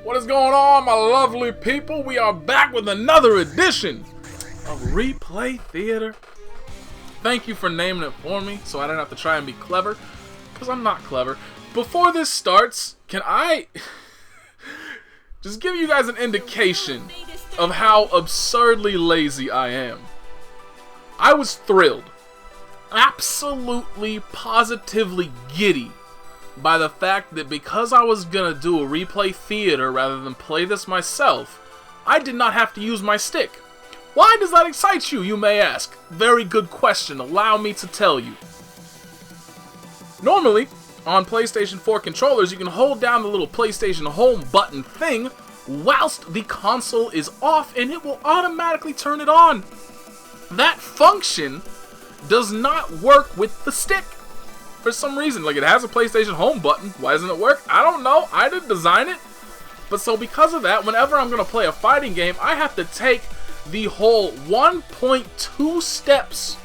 What is going on, my lovely people? We are back with another edition of Replay Theater. Thank you for naming it for me, so I don't have to try and be clever, because I'm not clever. Before this starts, can I just give you guys an indication of how absurdly lazy I am? I was thrilled, absolutely, positively giddy, by the fact that because I was gonna do a replay theater rather than play this myself, I did not have to use my stick. Why does that excite you, you may ask? Very good question, allow me to tell you. Normally, on PlayStation 4 controllers, you can hold down the little PlayStation Home button thing whilst the console is off and it will automatically turn it on. That function does not work with the stick. For some reason, like, it has a PlayStation Home button. Why doesn't it work? I don't know. I didn't design it. But so because of that, whenever I'm going to play a fighting game, I have to take the whole 1.2 steps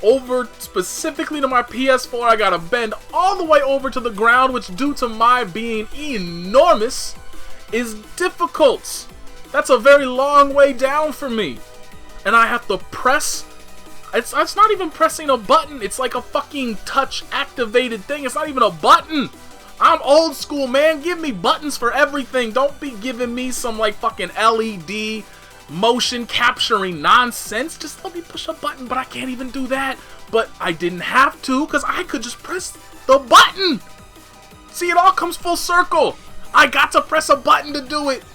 over specifically to my PS4. I got to bend all the way over to the ground, which due to my being enormous is difficult. That's a very long way down for me. And I have to press. It's not even pressing a button. It's like a fucking touch-activated thing. It's not even a button. I'm old school, man. Give me buttons for everything. Don't be giving me some, like, fucking LED motion capturing nonsense. Just let me push a button, but I can't even do that. But I didn't have to, because I could just press the button. See, it all comes full circle. I got to press a button to do it.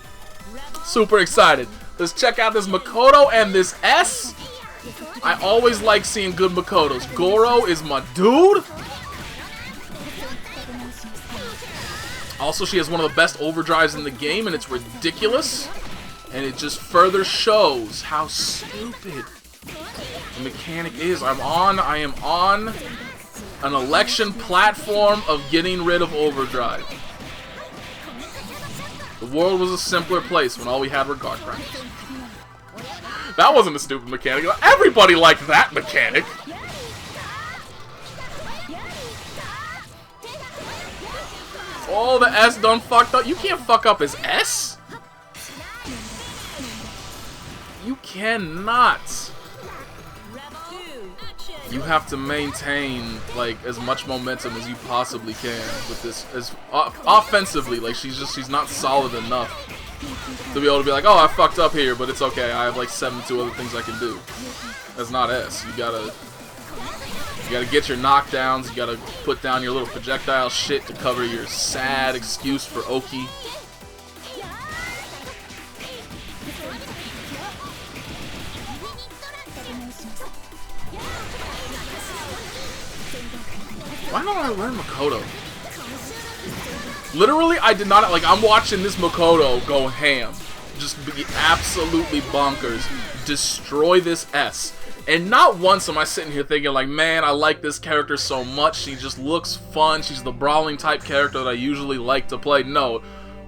Super excited. Let's check out this Makoto and this S. I always like seeing good Makotos. Goro is my dude. Also, she has one of the best overdrives in the game, and it's ridiculous. And it just further shows how stupid the mechanic is. I am on an election platform of getting rid of overdrive. The world was a simpler place when all we had were guard practice. That wasn't a stupid mechanic. Everybody liked that mechanic. Oh, the S done fucked up. You can't fuck up his S. You cannot. You have to maintain, like, as much momentum as you possibly can with this, as offensively. Like, she's not solid enough to be able to be like, oh, I fucked up here, but it's okay. I have like 72 other things I can do. That's not S. You gotta get your knockdowns. You gotta put down your little projectile shit to cover your sad excuse for Oki. Why don't I learn Makoto? Literally, I did not, like, I'm watching this Makoto go ham. Just be absolutely bonkers. Destroy this S. And not once am I sitting here thinking, like, man, I like this character so much. She just looks fun. She's the brawling type character that I usually like to play. No.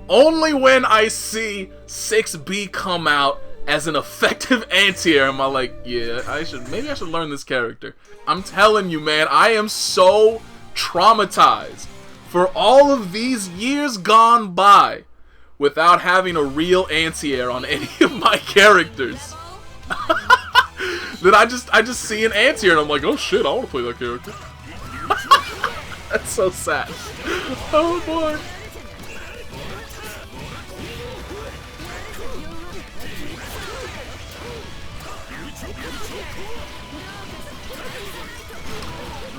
Only when I see 6B come out as an effective anti-air am I like, yeah, maybe I should learn this character. I'm telling you, man, I am so traumatized for all of these years gone by without having a real anti-air on any of my characters. That I just see an anti-air and I'm like, oh shit, I want to play that character. That's so sad. Oh boy.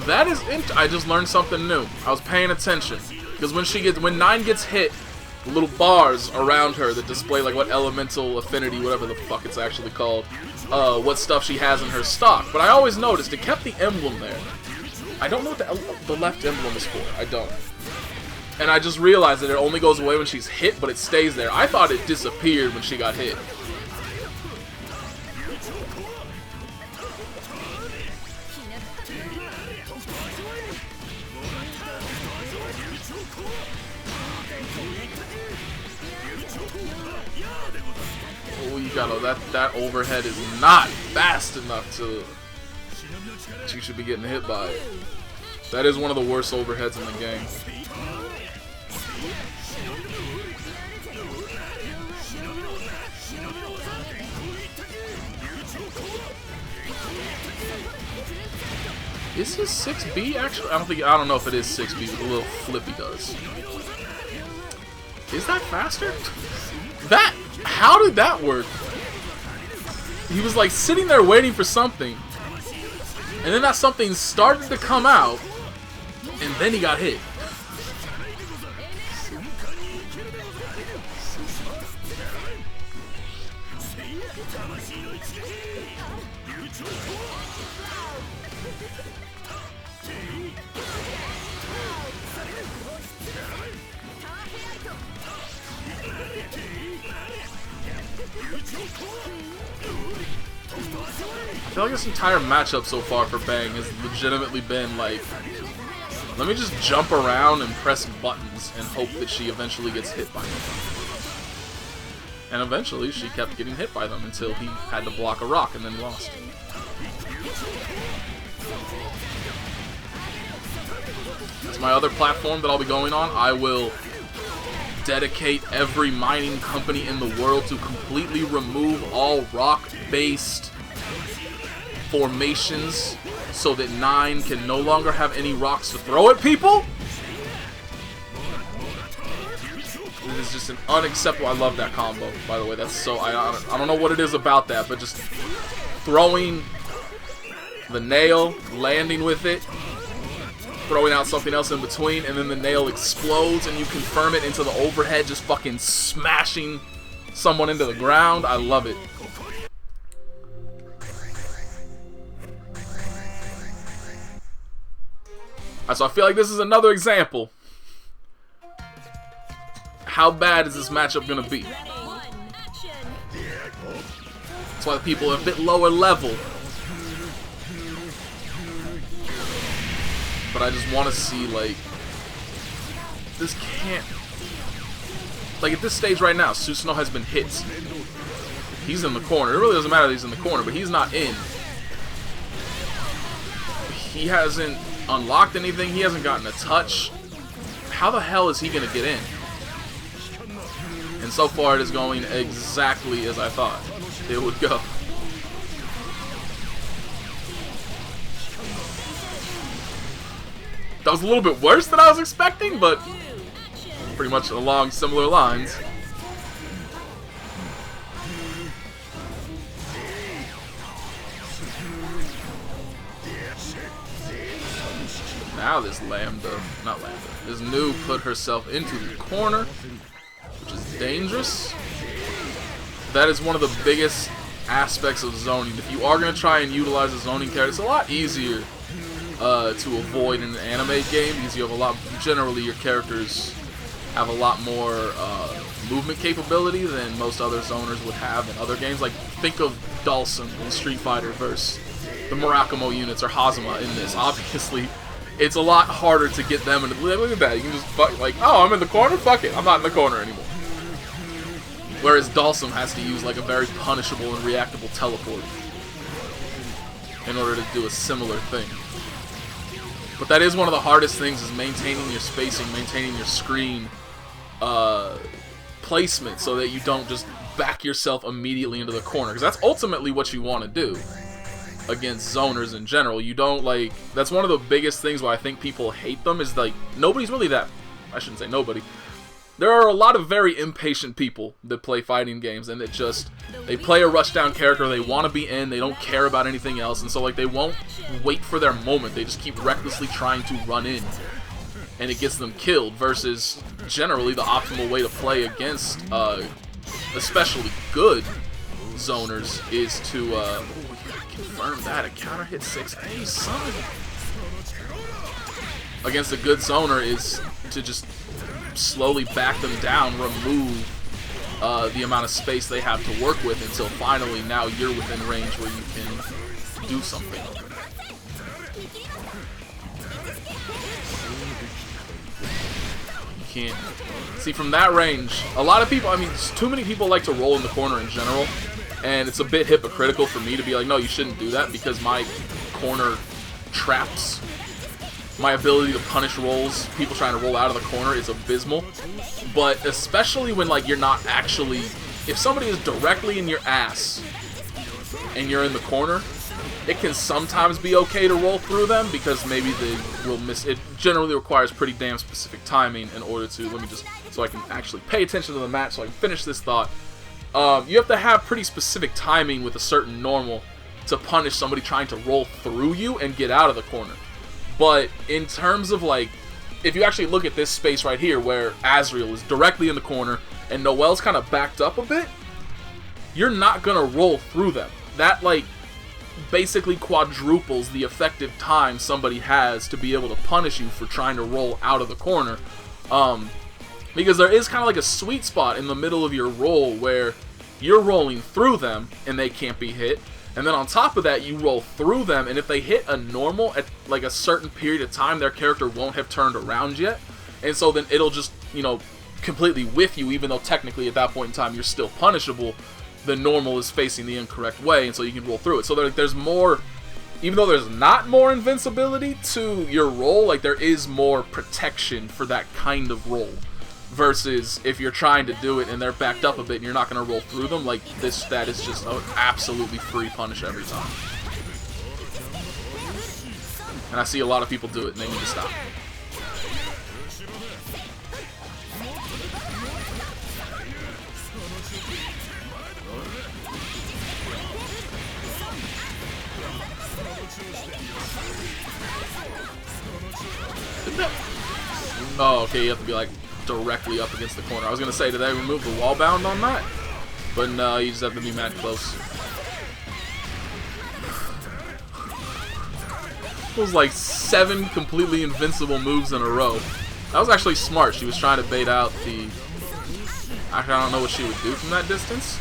That is I just learned something new. I was paying attention because when 9 gets hit, the little bars around her that display like what elemental affinity, whatever the fuck it's actually called, what stuff she has in her stock. But I always noticed it kept the emblem there. I don't know what the left emblem is for. I don't. And I just realized that it only goes away when she's hit, but it stays there. I thought it disappeared when she got hit. Oh, you gotta, that overhead is not fast enough to... You should be getting hit by it. That is one of the worst overheads in the game. Is his 6B actually? I don't know if it is 6B, but the little flip he does. Is that faster? How did that work? He was like sitting there waiting for something, and then that something started to come out, and then he got hit. I feel like this entire matchup so far for Bang has legitimately been like, let me just jump around and press buttons and hope that she eventually gets hit by them. And eventually she kept getting hit by them until he had to block a rock and then lost. That's my other platform that I'll be going on. I will dedicate every mining company in the world to completely remove all rock-based formations so that 9 can no longer have any rocks to throw at people. It is just an unacceptable. I love that combo, by the way. That's so, I don't know what it is about that, but just throwing the nail, landing with it, throwing out something else in between, and then the nail explodes and you confirm it into the overhead, just fucking smashing someone into the ground. I love it. So I feel like this is another example. How bad is this matchup gonna be? That's why the people are a bit lower level. But I just want to see, like, this can't... Like, at this stage right now, Susano'o has been hit. He's in the corner. It really doesn't matter that he's in the corner, but he's not in. He hasn't unlocked anything. He hasn't gotten a touch. How the hell is he going to get in? And so far, it is going exactly as I thought it would go. That was a little bit worse than I was expecting, but pretty much along similar lines. Now this this Nu put herself into the corner, which is dangerous. That is one of the biggest aspects of zoning. If you are going to try and utilize a zoning character, it's a lot easier to avoid in an anime game because you have generally your characters have a lot more movement capability than most other zoners would have in other games. Like, think of Dhalsim in Street Fighter versus the Murakumo units or Hazama in this. Obviously, it's a lot harder to get them into. Look at that, you can just like, oh, I'm in the corner, fuck it, I'm not in the corner anymore. Whereas Dhalsim has to use like a very punishable and reactable teleport in order to do a similar thing. But that is one of the hardest things, is maintaining your spacing, maintaining your screen placement so that you don't just back yourself immediately into the corner. Because that's ultimately what you want to do against zoners in general. You don't, like, that's one of the biggest things why I think people hate them, is like, nobody's really that, I shouldn't say nobody. There are a lot of very impatient people that play fighting games, and they play a rushdown character, they want to be in, they don't care about anything else, and so like they won't wait for their moment, they just keep recklessly trying to run in, and it gets them killed, versus generally the optimal way to play against especially good zoners is to confirm that a counter hit 6A, son. Against a good zoner is to just slowly back them down, remove the amount of space they have to work with until finally now you're within range where you can do something. You can't see from that range. A lot of people, I mean, too many people like to roll in the corner in general, and it's a bit hypocritical for me to be like, no, you shouldn't do that, because my corner traps my ability to punish rolls, people trying to roll out of the corner, is abysmal. But especially when, like, you're not actually, if somebody is directly in your ass and you're in the corner, it can sometimes be okay to roll through them because maybe they will miss. It generally requires pretty damn specific timing in order to, let me just, so I can actually pay attention to the match so I can finish this thought. You have to have pretty specific timing with a certain normal to punish somebody trying to roll through you and get out of the corner. But in terms of like, if you actually look at this space right here where Azrael is directly in the corner and Noel's kind of backed up a bit, you're not gonna roll through them. That like basically quadruples the effective time somebody has to be able to punish you for trying to roll out of the corner. Because there is kind of like a sweet spot in the middle of your roll where you're rolling through them and they can't be hit. And then on top of that, you roll through them, and if they hit a normal at like a certain period of time, their character won't have turned around yet. And so then it'll just, you know, completely whiff you, even though technically at that point in time you're still punishable. The normal is facing the incorrect way, and so you can roll through it. So there's more, even though there's not more invincibility to your roll, like there is more protection for that kind of roll. Versus if you're trying to do it and they're backed up a bit and you're not going to roll through them, like this, that is just an absolutely free punish every time. And I see a lot of people do it and they need to stop. Oh, okay, you have to be like directly up against the corner. I was gonna say, did they remove the wall bound on that? But no, you just have to be mad close. It was like 7 completely invincible moves in a row. That was actually smart. She was trying to bait out the... Actually, I don't know what she would do from that distance.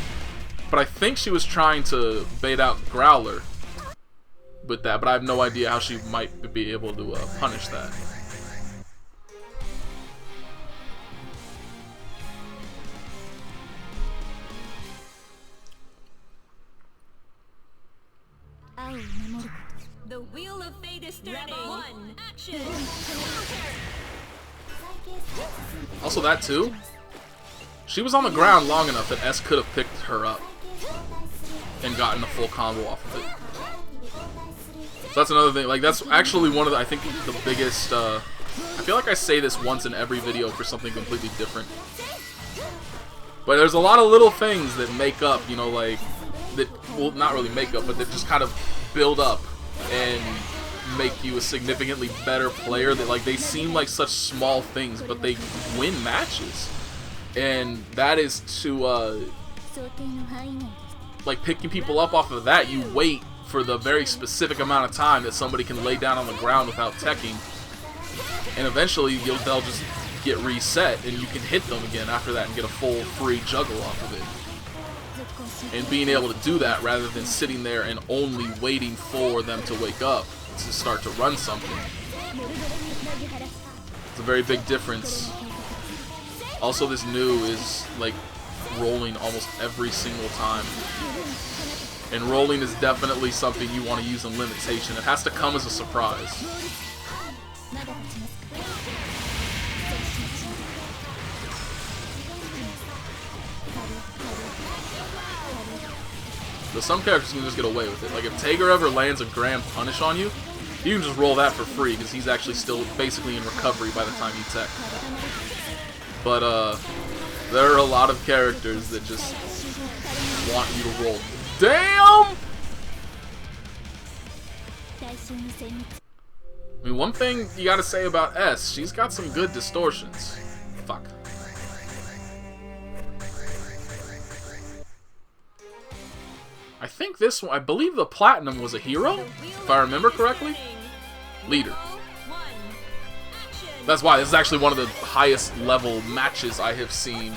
But I think she was trying to bait out Growler with that. But I have no idea how she might be able to punish that. The wheel of fate is turning. One, action. Also that too, she was on the ground long enough that S could have picked her up and gotten a full combo off of it. So that's another thing, like that's actually one of the, I think the biggest, I feel like I say this once in every video for something completely different. But there's a lot of little things that make up, you know, like, that, well, not really make up, but that just kind of build up and make you a significantly better player. That, like, they seem like such small things, but they win matches. And that is to, like, picking people up off of that, you wait for the very specific amount of time that somebody can lay down on the ground without teching. And eventually, they'll just get reset, and you can hit them again after that and get a full free juggle off of it. And being able to do that rather than sitting there and only waiting for them to wake up to start to run something. It's a very big difference. Also, this new is like rolling almost every single time. And rolling is definitely something you want to use in limitation. It has to come as a surprise. But some characters can just get away with it. Like if Tager ever lands a grand punish on you, you can just roll that for free because he's actually still basically in recovery by the time you tech. But there are a lot of characters that just want you to roll. Damn! I mean, one thing you gotta say about S, she's got some good distortions. Fuck. I think this one, I believe the Platinum was a hero, if I remember correctly. Leader. That's why this is actually one of the highest level matches I have seen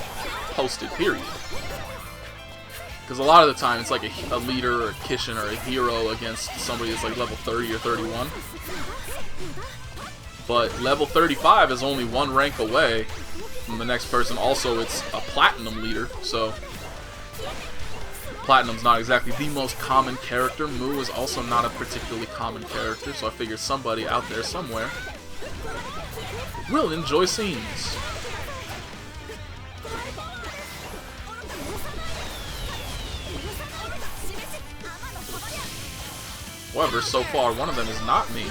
posted, period. Because a lot of the time it's like a leader or a Kishin or a hero against somebody that's like level 30 or 31. But level 35 is only one rank away from the next person. Also, it's a Platinum leader, so Platinum's not exactly the most common character. Mu is also not a particularly common character, so I figured somebody out there somewhere will enjoy seeing this. However, so far, one of them is not me.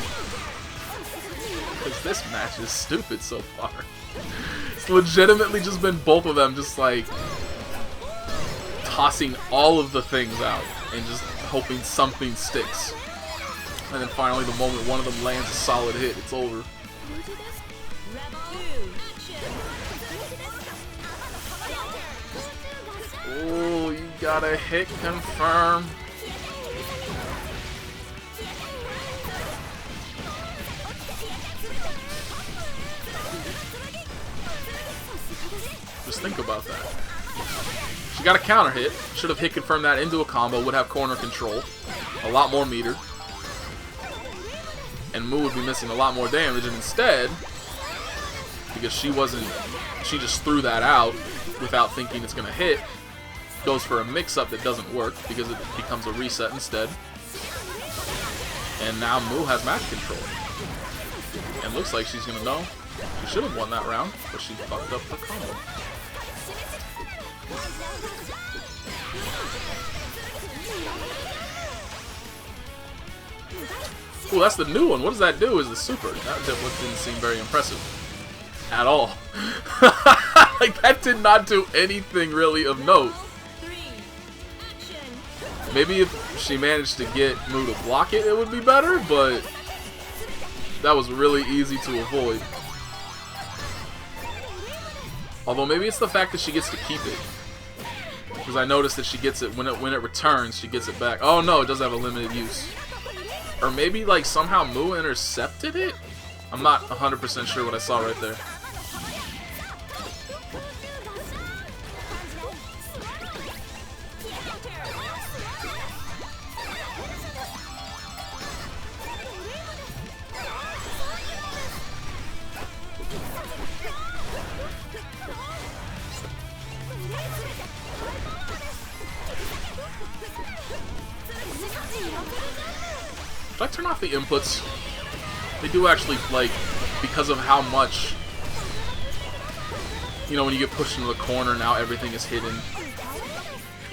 Because this match is stupid so far. It's legitimately just been both of them just like tossing all of the things out and just hoping something sticks. And then finally, the moment one of them lands a solid hit, it's over. Oh, you gotta hit confirm. Just think about that. She got a counter hit. Should have hit confirm that into a combo. Would have corner control. A lot more meter. And Mu would be missing a lot more damage. And instead, because she just threw that out without thinking it's going to hit, goes for a mix-up that doesn't work because it becomes a reset instead. And now Mu has match control. And looks like she's going to know. She should have won that round, but she fucked up the combo. Ooh, that's the new one. What does that do? Is the super. That didn't seem very impressive. At all. Like, that did not do anything really of note. Maybe if she managed to get Mu to block it, it would be better, but that was really easy to avoid. Although maybe it's the fact that she gets to keep it. Because I noticed that she gets it when it returns, she gets it back. Oh no, it does have a limited use. Or maybe like somehow Mu intercepted it? I'm not 100% sure what I saw right there. Should I turn off the inputs? They do actually, like, because of how much, you know, when you get pushed into the corner, now everything is hidden.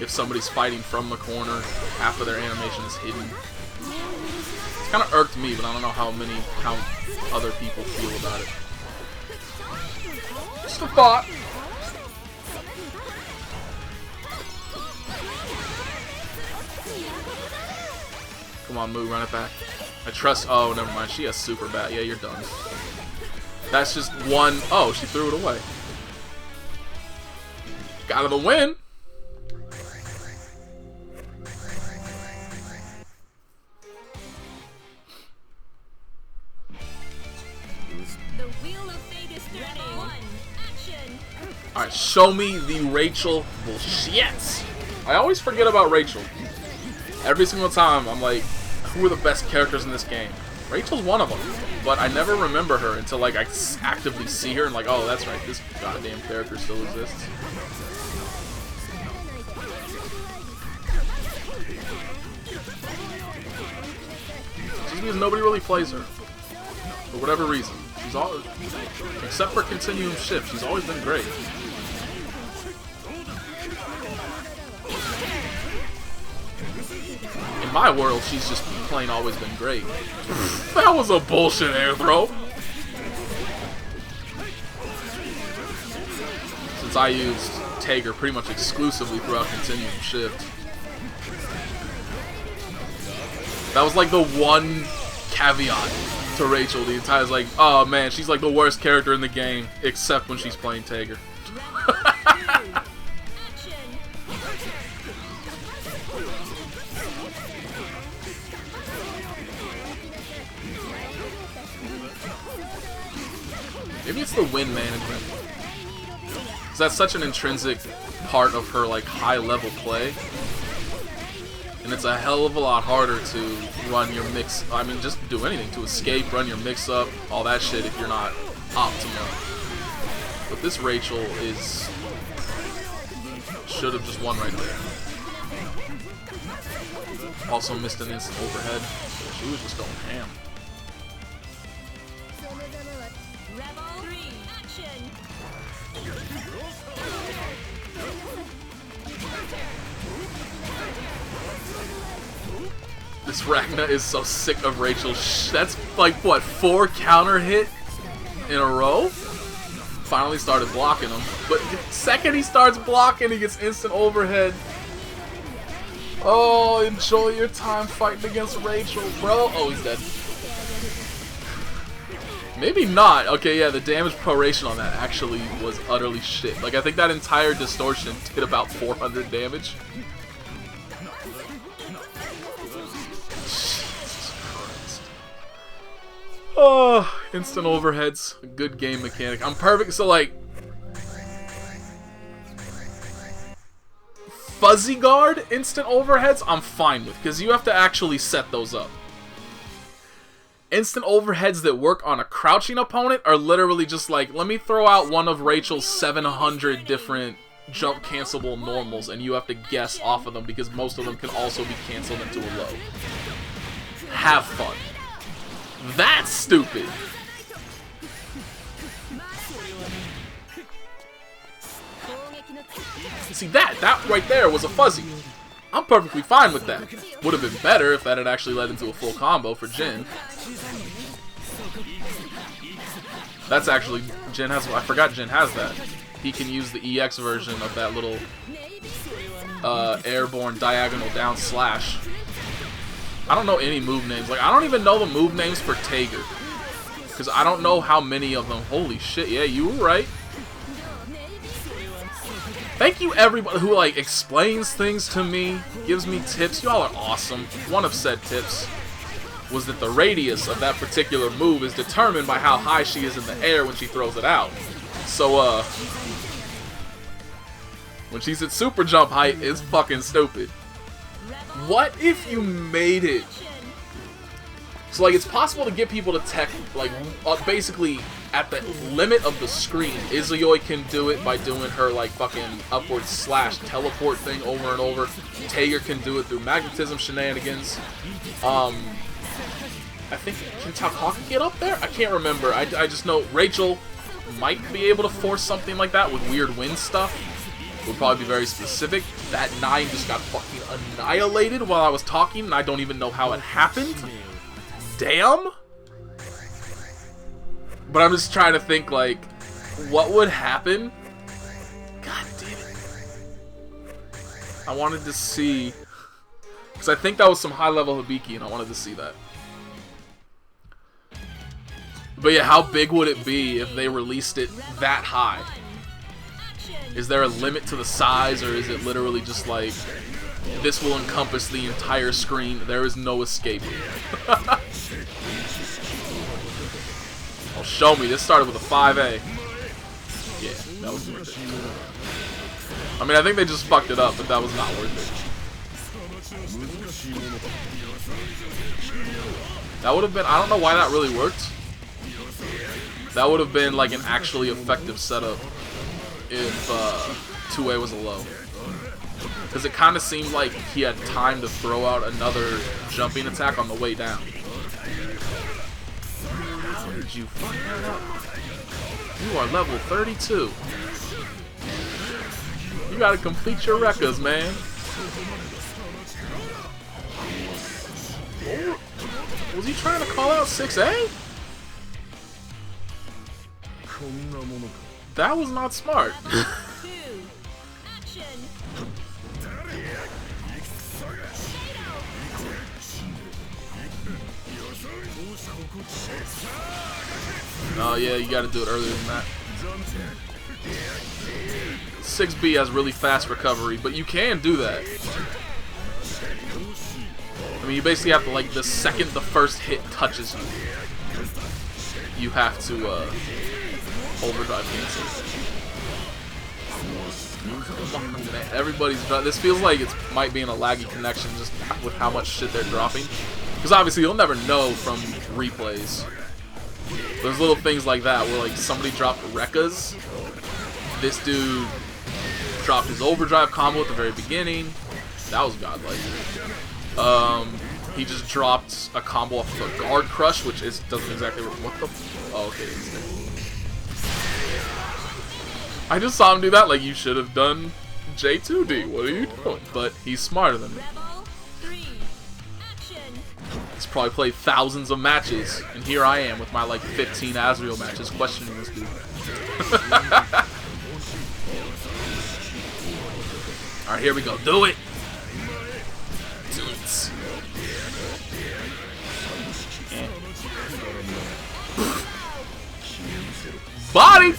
If somebody's fighting from the corner, half of their animation is hidden. It's kind of irked me, but I don't know how other people feel about it. Just a thought. Come on, Mu, run it back. I trust. Oh, never mind. She has super bad. Yeah, you're done. That's just one. Oh, she threw it away. Got her the win. The wheel of fate is turning. Action. Alright, show me the Rachel bullshit. I always forget about Rachel. Every single time, I'm like, who are the best characters in this game? Rachel's one of them, but I never remember her until like I actively see her and like, oh, that's right, this goddamn character still exists. Just because nobody really plays her, for whatever reason. She's always, except for Continuum Shift, she's always been great. In my world, she's just plain always been great. That was a bullshit air throw. Since I used Tager pretty much exclusively throughout Continuum Shift. That was like the one caveat to Rachel. The entire like, oh man, she's like the worst character in the game, except when she's playing Tager. Maybe it's the win management. Because that's such an intrinsic part of her like high-level play. And it's a hell of a lot harder to run your mix. I mean, just do anything. To escape, run your mix-up, all that shit if you're not optimal. But this Rachel is... should have just won right there. Also missed an instant overhead. She was just going ham. This Ragna is so sick of Rachel. That's like, what, 4 counter hit in a row? Finally started blocking him. But the second he starts blocking, he gets instant overhead. Oh, enjoy your time fighting against Rachel, bro. Oh, he's dead. Maybe not. Okay, yeah, the damage proration on that actually was utterly shit. Like, I think that entire distortion did about 400 damage. Oh, instant overheads. Good game mechanic. I'm perfect. So, like, fuzzy guard instant overheads, I'm fine with, because you have to actually set those up. Instant overheads that work on a crouching opponent are literally just like, let me throw out one of Rachel's 700 different jump cancelable normals, and you have to guess off of them, because most of them can also be canceled into a low. Have fun. That's stupid. See, that right there was a fuzzy. I'm perfectly fine with that. Would have been better if that had actually led into a full combo for Jin. That's actually, Jin has, I forgot Jin has that. He can use the EX version of that little airborne diagonal down slash. I don't know any move names. Like, I don't even know the move names for Tager, because I don't know how many of them. Holy shit, yeah, you were right. Thank you everybody who, like, explains things to me, gives me tips. Y'all are awesome. One of said tips was that the radius of that particular move is determined by how high she is in the air when she throws it out. So, when she's at super jump height, it's fucking stupid. What if you made it? So, like, it's possible to get people to tech, like, basically at the limit of the screen. Izuyoi can do it by doing her, like, fucking upward slash teleport thing over and over. Tager can do it through magnetism shenanigans. I think, can Takaki get up there? I can't remember. I just know Rachel might be able to force something like that with weird wind stuff. Would probably be very specific. That 9 just got fucking annihilated while I was talking, and I don't even know how it happened. Damn. But I'm just trying to think, like, what would happen? God damn it. I wanted to see, because I think that was some high-level Hibiki, and I wanted to see that. But yeah, how big would it be if they released it that high? Is there a limit to the size, or is it literally just like, this will encompass the entire screen, there is no escape? Oh, show me. This started with a 5A. Yeah, that was worth it. I mean, I think they just fucked it up, but that was not worth it. That would have been, I don't know why that really worked. That would have been like an actually effective setup if 2A was a low. Because it kind of seemed like he had time to throw out another jumping attack on the way down. How did you fuck that up? You are level 32. You gotta complete your records, man. Was he trying to call out 6A? That was not smart. Oh yeah, you gotta do it earlier than that. 6B has really fast recovery, but you can do that. I mean, you basically have to, like, the second the first hit touches you, you have to overdrive cancel. Everybody's, this feels like it might be in a laggy connection just with how much shit they're dropping. Because obviously you'll never know from replays. There's little things like that where, like, somebody dropped Rekka's. This dude dropped his overdrive combo at the very beginning. That was godlike. He just dropped a combo off of a guard crush, which doesn't exactly what the. Oh, okay. I just saw him do that. Like, you should have done J2D. What are you doing? But he's smarter than me. He's probably played thousands of matches, and here I am with my like 15 Azrael matches questioning this dude. Alright, here we go. Do it! Do it. Body!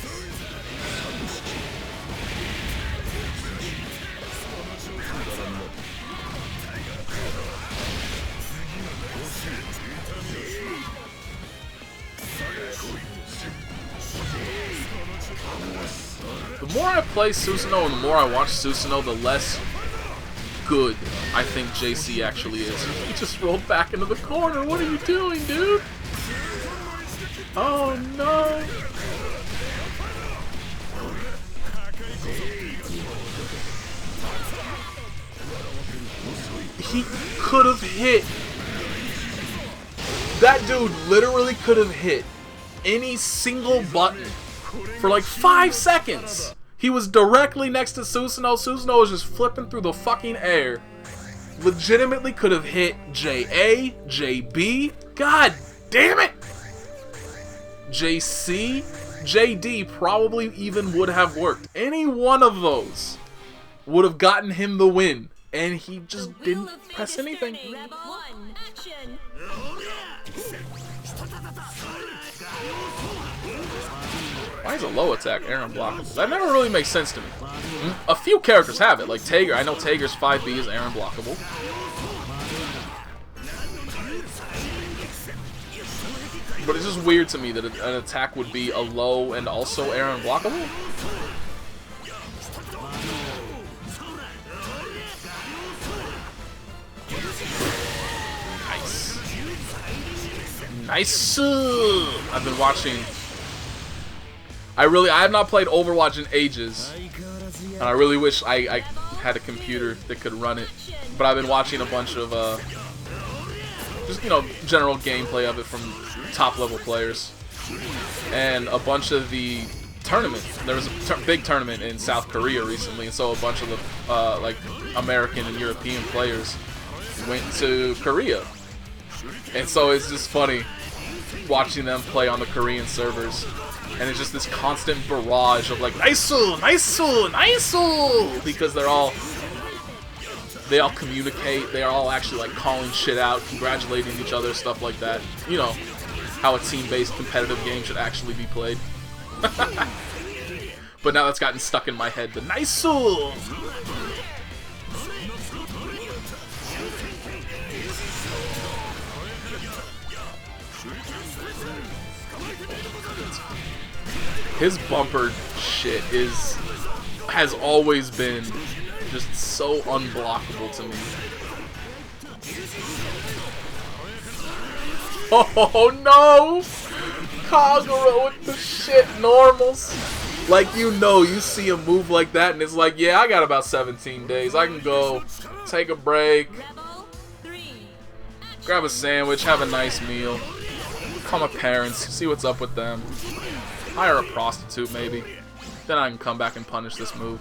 The more I play Susano'o and the more I watch Susano'o, the less good I think JC actually is. He just rolled back into the corner. What are you doing, dude? Oh no! He could have hit. That dude literally could have hit any single button for like 5 seconds. He was directly next to Susano'o. Susano'o was just flipping through the fucking air. Legitimately could have hit JA, JB. God damn it! JC, JD probably even would have worked. Any one of those would have gotten him the win. And he just didn't press anything. Why is a low attack air unblockable? That never really makes sense to me. A few characters have it, like Tager. I know Tager's 5B is air unblockable. But it's just weird to me that an attack would be a low and also air unblockable. Nice. I've been watching. I have not played Overwatch in ages, and I really wish I had a computer that could run it. But I've been watching a bunch of just general gameplay of it from top level players, and a bunch of the tournament. There was a big tournament in South Korea recently, and so a bunch of the like American and European players went to Korea. And so it's just funny watching them play on the Korean servers. And it's just this constant barrage of like, nice-oo, nice-oo, nice-oo! Because they all communicate, they are all actually like calling shit out, congratulating each other, stuff like that. You know, how a team-based competitive game should actually be played. But now that's gotten stuck in my head, the nice-oo! His bumper shit has always been just so unblockable to me. Oh no! Kagura with the shit normals. Like, you see a move like that and it's like, yeah, I got about 17 days. I can go take a break, grab a sandwich, have a nice meal, call my parents, see what's up with them. Hire a prostitute, maybe. Then I can come back and punish this move.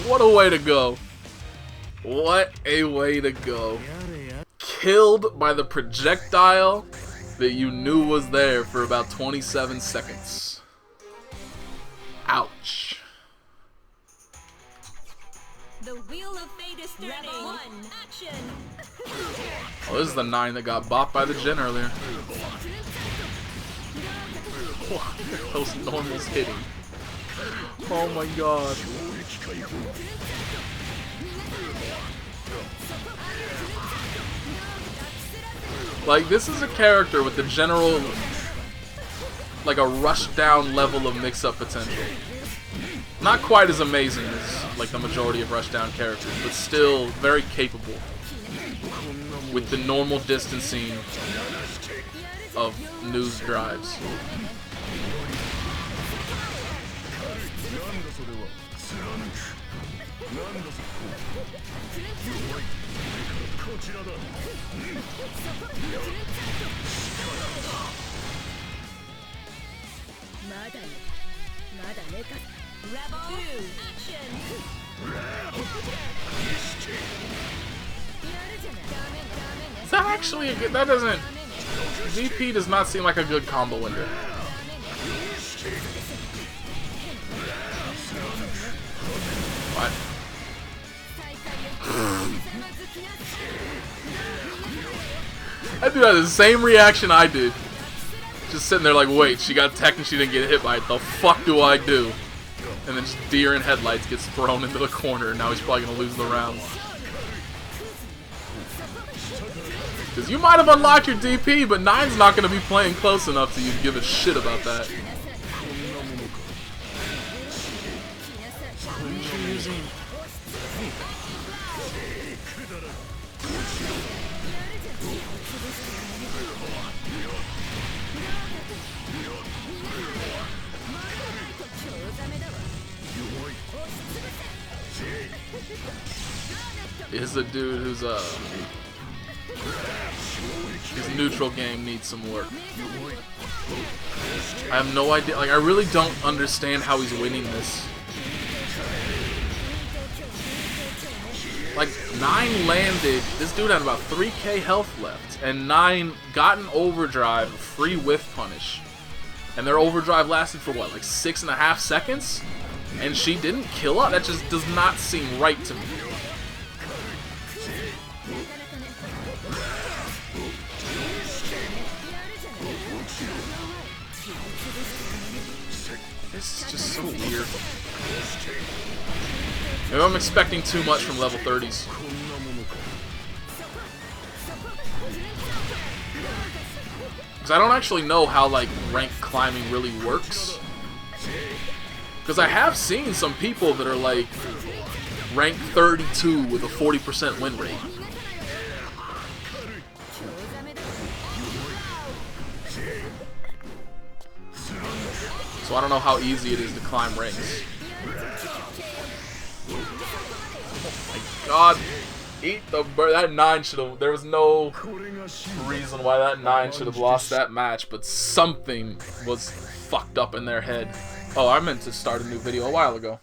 What a way to go. What a way to go. Killed by the projectile that you knew was there for about 27 seconds. Ouch. The wheel of fate is turning. Action. Oh, this is the 9 that got bopped by the Jin earlier. Those normals hitting. Oh my god. Like, this is a character with the general, like, a rush down level of mix-up potential. Not quite as amazing as like the majority of Rushdown characters, but still very capable with the normal distancing of news drives. Is that actually a good, that doesn't, VP does not seem like a good combo winner. What? That dude had the same reaction I did. Just sitting there like, wait, she got tech and she didn't get hit by it. The fuck do I do? And then just deer in headlights gets thrown into the corner. Now he's probably going to lose the round. Because you might have unlocked your DP, but 9's not going to be playing close enough to you to give a shit about that. Is a dude who's his neutral game needs some work. I have no idea, like I really don't understand how he's winning this. Like 9 landed, this dude had about 3k health left, and 9 got an overdrive, free whiff punish. And their overdrive lasted for what, like 6.5 seconds? And she didn't kill up? That just does not seem right to me. This is just so weird. Maybe I'm expecting too much from level 30s. Because I don't actually know how like rank climbing really works. Because I have seen some people that are like rank 32 with a 40% win rate. So I don't know how easy it is to climb ranks. Oh my god. Eat the bird. That 9 should have. There was no reason why that 9 should have lost that match, but something was fucked up in their head. Oh, I meant to start a new video a while ago.